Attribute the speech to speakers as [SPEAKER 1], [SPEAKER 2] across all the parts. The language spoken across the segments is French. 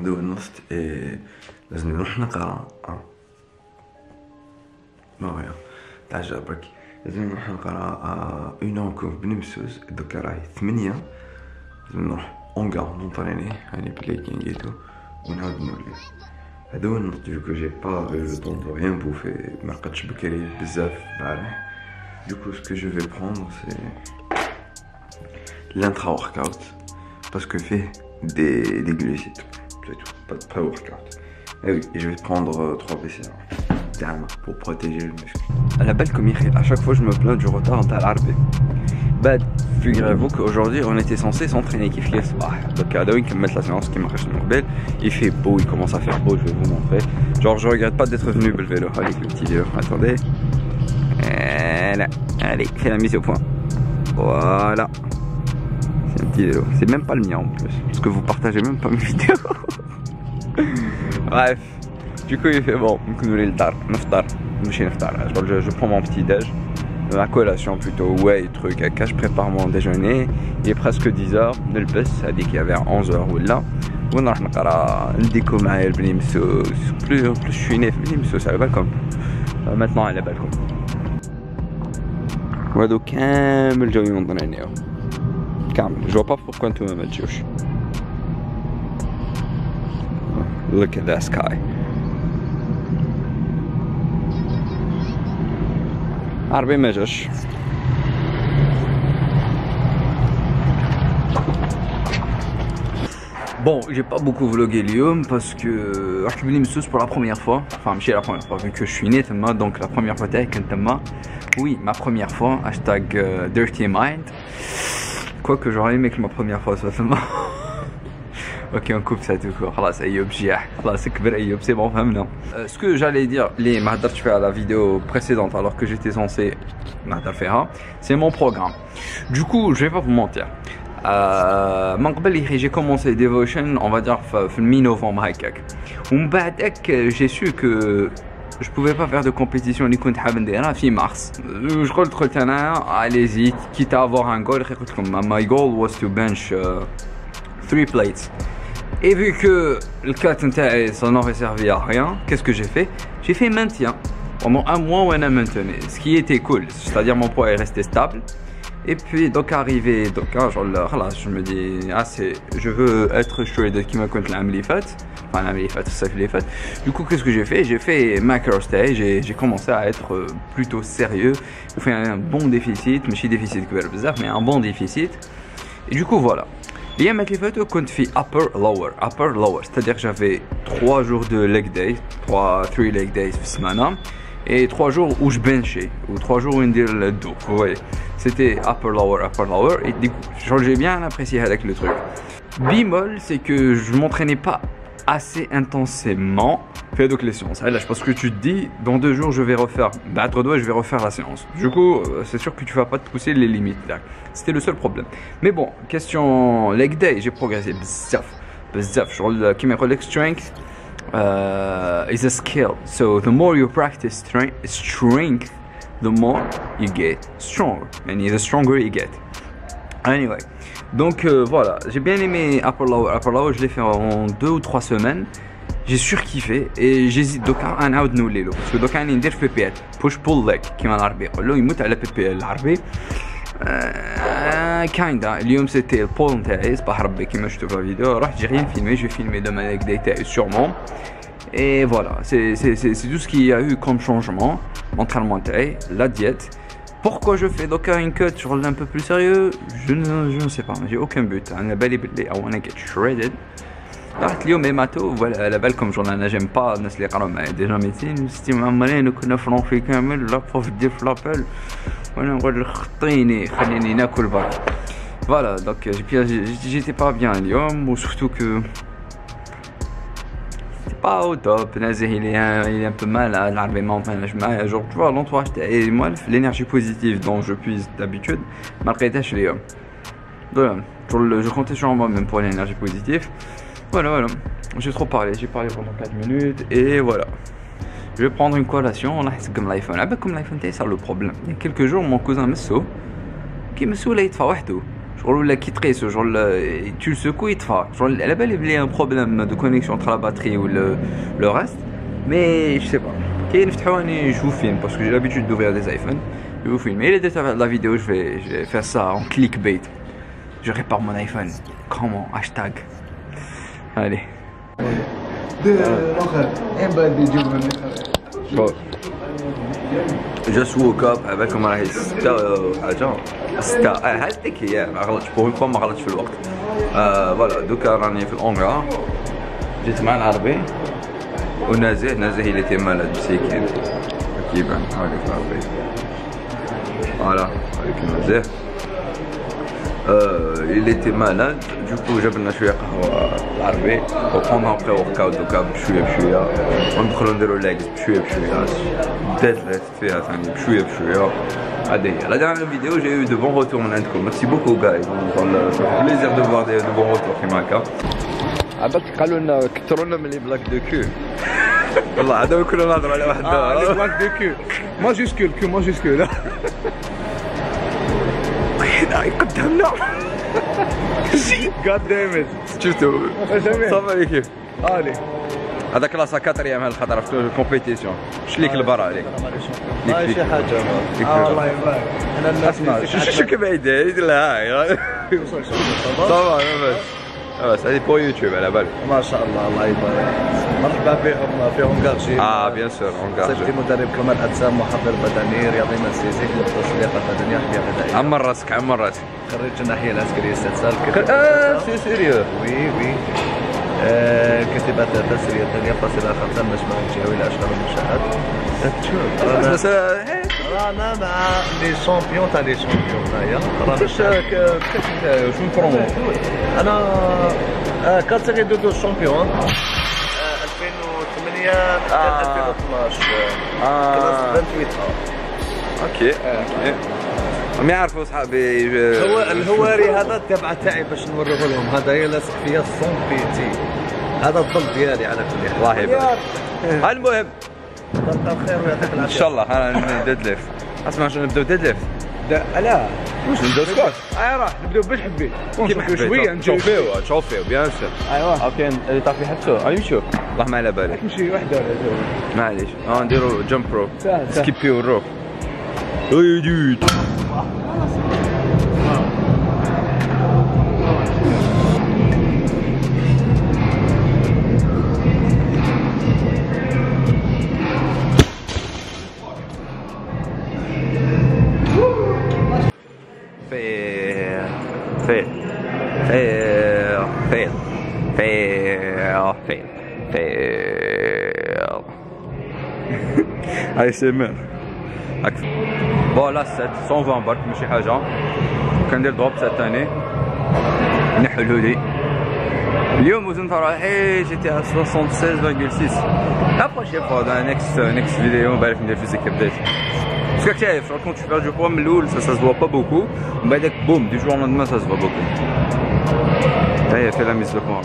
[SPEAKER 1] هذا النص لازم نروح نقرا ما هي تعجبك لازم نروح نقرا اون اونكو بنمسوس دوكا راهي 8 لازم نروح اونغا نونطريني يعني بلي كينجيتو ونعاود نولي هذا هو النص فيو كو جي با لو طون دو ريان بوفي مرقدتش بكري بزاف البارح دوكو سكو جو في بروندر سي l'intra workout parce que fait des glucides, c'est tout, pas de pré-workout. Et oui, je vais prendre 3 BCA pour protéger le muscle. À la balle comme à chaque fois je me plains du retard dans l'arbre. Bah, figurez-vous qu'aujourd'hui on était censé s'entraîner qui fait ce soir. Donc à Daoui qui me met la séance qui marche sur belle, il fait beau, il commence à faire beau, je vais vous montrer. Genre je regrette pas d'être venu le vélo avec le petit vélo. Attendez. Voilà. Allez, fais la mise au point. Voilà. C'est même pas le mien en plus, parce que vous partagez même pas mes vidéos. Bref, du coup il fait bon, je prends mon petit déj, ma collation plutôt, ouais, truc, je prépare mon déjeuner, il est presque 10h, ça dit qu'il y avait 11h ou là. ونروح نقرا نديكو معايا البنيمسوس بلوس je suis né في البنيمسوس على بالكم maintenant على بالكم وهادو كامل جاو ينظرونيو Je vois pas pourquoi tout le monde tchouche. Look at that sky. عربي ما جاش. Bon, j'ai pas beaucoup vlogué l'IOM parce que je suis venu pour la première fois. Enfin, je la première fois vu que je suis né, donc la première fois oui, ma première fois. Hashtag Dirty Mind. Quoique j'aurais aimé que ma première fois soit seulement. Ok, on coupe ça tout court. Là, c'est Ayoub Jiah. Là, c'est Kber Ayoub, c'est bon, femme, non. Ce que j'allais dire, les Mahdar tu fais à la vidéo précédente, alors que j'étais censé Mahdar faire, c'est mon programme. Du coup, je vais pas vous mentir. J'ai commencé Devotion, on va dire, mi-novembre, j'ai su que je pouvais pas faire de compétition ni contre Habendera fi mars. Je قلت انا allez-y quitte à avoir un goal my goal was to bench 3 plates. Et vu que le 4 ça n'aurait servi à rien, qu'est-ce que j'ai fait? J'ai fait maintien pendant un mois où on a maintenu, ce qui était cool, c'est-à-dire mon poids est resté stable. Et puis donc arrivé donc genre là je me dis je veux être shredded qui m'a compte l'amli fat. Du coup, qu'est-ce que j'ai fait? J'ai fait macro stage et j'ai commencé à être plutôt sérieux. J'ai fait un bon déficit, mais je déficit mais un bon déficit. Et du coup, voilà. Les photos compte fait upper lower. C'est-à-dire que j'avais 3 jours de leg day, 3 leg days semaine, et 3 jours où je benchais, ou 3 jours où je dis le dos. Vous voyez, c'était upper lower. Et du coup, j'ai bien apprécié avec le truc. Bimol, c'est que je m'entraînais pas assez intensément fait donc les séances. Là, parce que tu te dis dans 2 jours je vais refaire je vais refaire la séance. Du coup c'est sûr que tu vas pas te pousser les limites là. C'était le seul problème. Mais bon, question leg day, j'ai progressé bzaf sur le qui me relève strength is a skill. So the more you practice strength, the more you get stronger and the stronger you get. Anyway, donc voilà, j'ai bien aimé upper lower, je l'ai fait en 2 ou 3 semaines. J'ai surkiffé et j'hésite donc à un out nous les parce que donc un ندير PPL push pull leg كيما العربي يقولوا يموت على PPL العربي kinda اليوم c'était le pole نتاعي صباح ربي كيما شفتوا في الفيديو رحت j'ai rien filmé, j'ai filmé de ma leg day تاعي sûrement. Et voilà, c'est tout ce qu'il y a eu comme changement, l'entraînement تاعي, la diète. Pourquoi je fais donc une cut sur un peu plus sérieux? Je ne sais pas, j'ai aucun but. I wanna get shredded. رحت اليوم ماتو voilà على بالكم شغل انا جيم با الناس اللي يقراو معايا ديجا ميتين ستي معمرين وكنا فرونفي كامل لا بروف دير في لابيل وانا نقول خطيني خليني ناكل برك. Voilà, donc j'étais pas bien اليوم ou surtout que pas au top. Nazih il est un peu mal à l'armement, genre tu vois l'entourage et moi l'énergie positive dont je puise d'habitude malgré tâche les hommes. Voilà, je comptais sur moi-même pour l'énergie positive. Voilà, j'ai trop parlé, j'ai parlé pendant 4 minutes et voilà. Je vais prendre une collation, c'est comme l'iPhone. Ah bah comme l'iPhone c'est ça le problème. Il y a quelques jours mon cousin Messo qui me saoule يطفى وحده. ولا كي تقيسو tu le secoues يطفى على بالي بلي ان بروبليم دو كونيكسيون entre la batterie ou le reste mais je sais pas كاين نفتحو راني نشوف فيلم parce que j'ai l'habitude d'ouvrir des iPhones je vous filme et les détails de la vidéo je vais faire ça en clickbait je répare mon iPhone comment hashtag allez bon just woke up عبالكم راهي 6 حاجة 6 هذيك هي ما غلطتش بوغ فوا ما غلطتش في الوقت فوالا دوكا راني في الأونغا جيت مع العربي ونازيه اللي تي مالاد مسكين كيبان هاكا في العربي فوالا هاكا نازيه il était malade du coup جاب لنا شويه قهوه العربي وبوندون ابري ورك اوت دوكا بشويه وندخلو نديرو ليكس بشويه ديد ليفت فيها ثاني بشويه هذه هي لا dernière vidéo j'ai eu de bons retours من عندكم merci beaucoup guys ça fait plaisir de voir de bons retours كيما هكا عباك قالوا لنا كثروا لنا من لي بلاك دو كو والله هذا كنا نهضروا على واحد
[SPEAKER 2] لي بلاك دو كو ماجيسكول كو ماجيسكول
[SPEAKER 1] هنا قدامنا
[SPEAKER 2] God damn it
[SPEAKER 1] شفتو صافي كيف هذا كلاس 4 هذا الخطره في الكومبيتيسيون شليك البرا عليك
[SPEAKER 2] شي حاجه الله يبارك انا
[SPEAKER 1] اسمع شو كبعيد لا صافي بس هذه بو يوتيوب على بالك
[SPEAKER 2] ما شاء الله الله يبارك مرحبا فيهم كارجي
[SPEAKER 1] بيان سور اونكارجي
[SPEAKER 2] صيفطي مدرب كمال اجسام محضر بدني رياضي مسيسي مختص لياقه بدنيه حياه بدائيه
[SPEAKER 1] عمر راسك
[SPEAKER 2] خريج الناحيه العسكريه استاذ
[SPEAKER 1] سي سيريو
[SPEAKER 2] وي كتبت تسرية 2.5 مجمع الجهوي لأشهر المنشآت
[SPEAKER 1] بس
[SPEAKER 2] رانا مع لي شامبيون تاع لي شامبيون هنايا رانا
[SPEAKER 1] شنو برومو
[SPEAKER 2] انا كاتيجوري دو شامبيون 2008 2012 كلاس 28
[SPEAKER 1] اوكي ما يعرفوا صحابي
[SPEAKER 2] هو الهواري هذا التبع تاعي باش نوريه لهم هذا هي لاصق فيها الصون بيتي هذا الظل ديالي على كل حال
[SPEAKER 1] الله يبارك المهم
[SPEAKER 2] كثر خير ويعطيك العافيه
[SPEAKER 1] ان شاء الله انا ديد ليفت اسمع شنو نبداو ديد ليفت
[SPEAKER 2] لا
[SPEAKER 1] واش نبداو سكوات
[SPEAKER 2] راه نبداو بالحبي
[SPEAKER 1] كيف
[SPEAKER 2] شويه
[SPEAKER 1] نشوفيو بيان سور
[SPEAKER 2] ايوا
[SPEAKER 1] اوكي اللي طافي حبسو يمشيو والله ما على بالي
[SPEAKER 2] نمشي وحده
[SPEAKER 1] معليش نديرو جمب برو سكيبيو الروب دود fail ASMR فوالا 120 برك ماشي حاجه كندير دروب ثاني نحلو لي اليوم وزنت رايحي جيتي على 76.6 لا بروشين فوا نيكست فيديو بالك ندير فيزيك بديت باسكو تعرف كون tu perds du poids من الاول ça se voit pas beaucoup ومن بعدك بوم دي جور لوندمان ça se voit beaucoup هي في لا ميز لو كون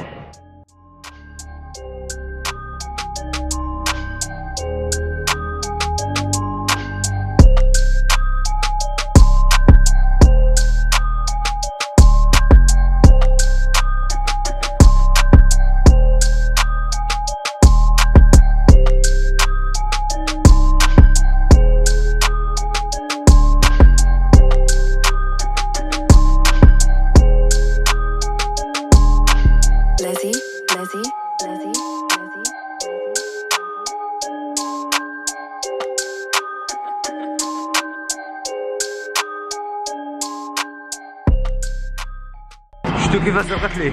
[SPEAKER 1] شفتو كيفاش سرقت ليه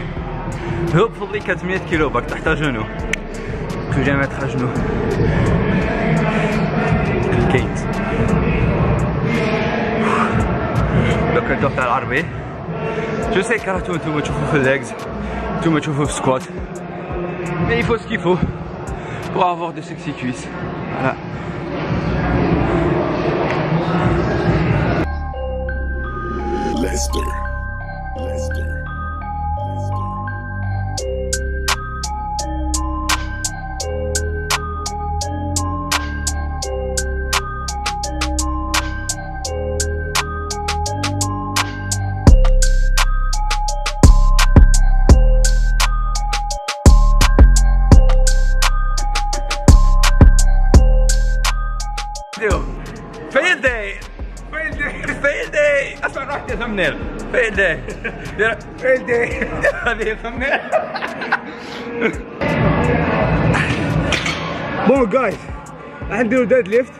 [SPEAKER 1] هو بفضلي كانت 100 كيلو باك تحت جنو كو جاي متر جنو الكيت لو كنت تاع العربي جو سي كرهتو نتوما تشوفو في الليجز نتوما تشوفو في السكوات مي يفو سكيفو pour avoir de sexy cuisses voilà
[SPEAKER 3] Lester.
[SPEAKER 1] thumbnail. Fail day. Fail day. هذه thumbnail.
[SPEAKER 3] Bon guys, راح نديرو ديد ليفت،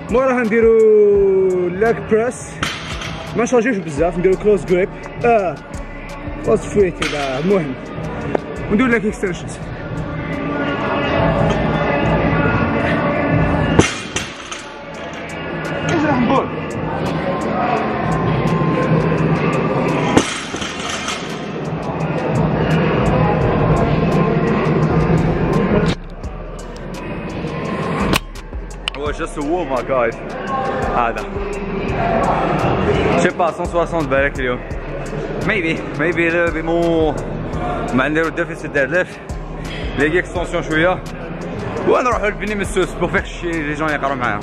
[SPEAKER 3] موراها نديرو لاك بريس، ما نشارجيوش بزاف، نديرو كلوز جريب، كلوز فويت كذا المهم، ونديرو لاك اكستنشنز. ايش راح نقول؟
[SPEAKER 1] Just a warm up guys. هذا je sais pas 160 بالك اليوم. maybe a little bit more. ما نديرو deficit deadlift ليك اكستنسيون شويه ونروحو للبني مسوس بور فيغ شي لي جون يقراو معايا.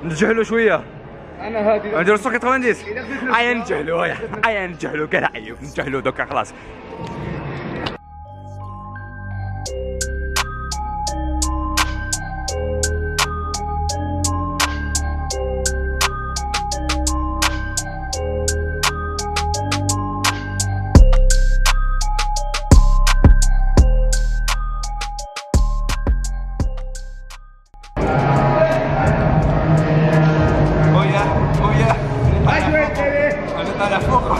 [SPEAKER 1] نجهلو شويه.
[SPEAKER 3] انا هادي
[SPEAKER 1] نديرو 190. ايا نجهلو ايا نجهلو كاع عيب نجهلو دوكا خلاص.
[SPEAKER 3] طالع فوق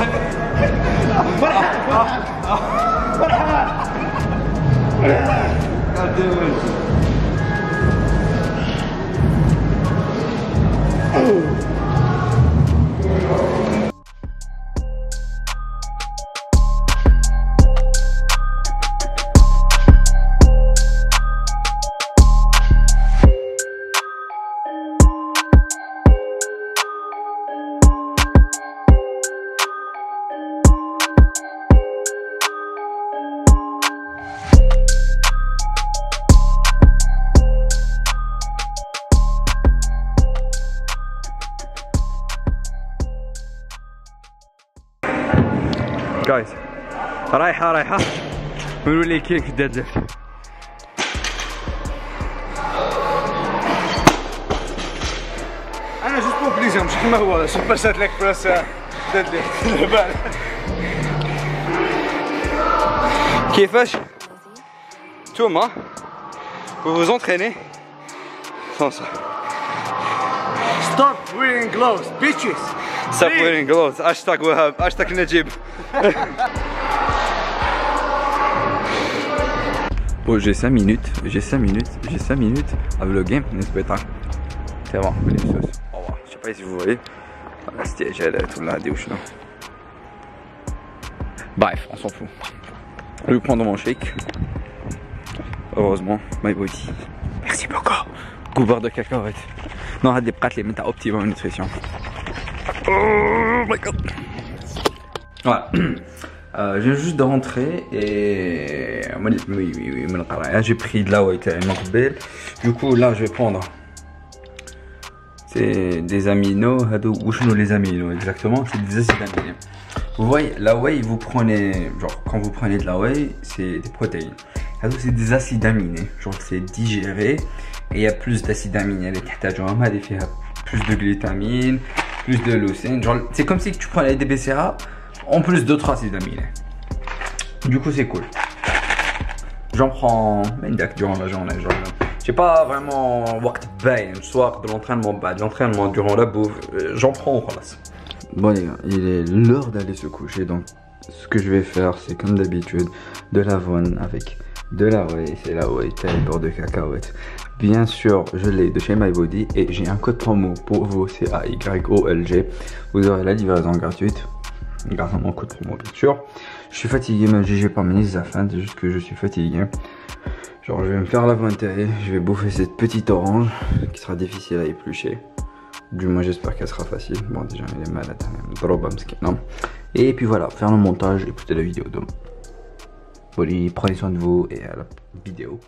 [SPEAKER 1] جايز رايحة ونولي كيك في الديد ليفت.
[SPEAKER 3] انا جوست بور بليزير مش كيما هو سوبر باسات لك بريس ديد ليفت.
[SPEAKER 1] كيفاش نتوما vous entraînez sans ça.
[SPEAKER 3] Stop wearing gloves, bitches.
[SPEAKER 1] Stop wearing gloves. Hashtag Wahab. Hashtag Najib. Bon, j'ai 5 minutes à vlogger, n'est-ce pas? C'est bon, les choses. Au revoir. Je sais pas si vous voyez. C'était gel, tout là, des ou non. Bref, on s'en fout. Je vais prendre mon shake. Heureusement, my body. Merci beaucoup. Goût de cacahuètes. Non, هاد اللي بقات لي من تاع Optimum Nutrition. Oh my god. Voilà. Je viens juste de rentrer et j'ai pris de la white du coup là je vais prendre c'est des aminos. Où sont les aminos exactement? C'est des acides aminés. Vous voyez la whey, vous prenez genre quand vous prenez de la whey c'est des protéines. C'est des acides aminés, genre c'est digéré et il y a plus d'acides aminés. Plus de glutamine, plus de leucine. C'est comme si tu prenais des BCA en plus d'autres acides aminés. Du coup c'est cool. J'en prends durant la journée. J'ai pas vraiment le soir de l'entraînement durant la bouffe. J'en prends voilà. Bon les gars, il est l'heure d'aller se coucher. Donc ce que je vais faire c'est comme d'habitude de l'avoine avec de la whey. C'est la whey taille beurre de cacahuète. Bien sûr, je l'ai de chez MyBody et j'ai un code promo pour vous, c'est AYOLG. Vous aurez la livraison gratuite grâce à mon code promo bien sûr. Je suis fatigué, me jugez pas mes affaires, c'est juste que je suis fatigué. Genre je vais me faire la volonté, je vais bouffer cette petite orange qui sera difficile à éplucher. Du moins j'espère qu'elle sera facile. Bon déjà il est malade, non. Et puis voilà, faire le montage et poster la vidéo demain. Bon, prenez soin de vous et à la vidéo.